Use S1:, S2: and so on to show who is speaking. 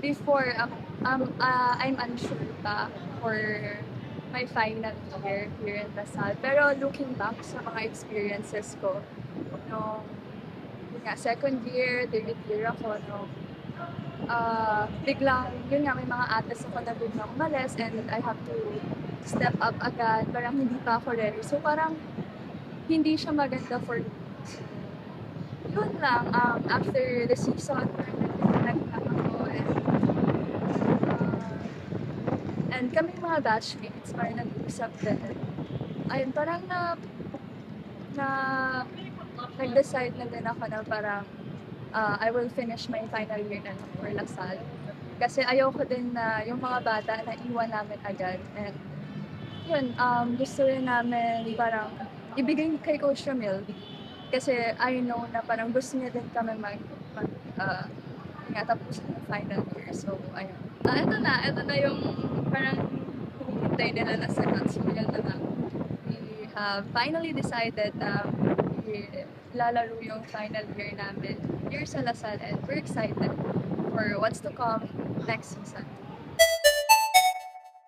S1: before, I'm unsure pa for my final year here in Lasal. Pero looking back sa mga experiences ko, no, yun nga, second year, third year ako, no, biglang, yun nga, may mga atas ako na biglang umalis and I have to step up agad. Parang hindi pa ako ready. So parang hindi siya maganda for me. So, yun lang, after the season, nag-pack ako and kami mga batchmates, parang nag-usap din. Ayun, parang na nag-decide na din ako na parang I will finish my final year na for Lasal. Kasi ayoko din na yung mga bata na iwan namin agad. And yun, gusto rin namin parang ibigay kay Coach Ramil. Kasi I know na parang gusto niya din kami nga tapusin yung final year. So, ayun. Ito na yung parang hinihintay nila na sagot. So, yun na nga. We have finally decided na ilalaro yung final year namin here sa Lasal and we're excited for what's to come next season.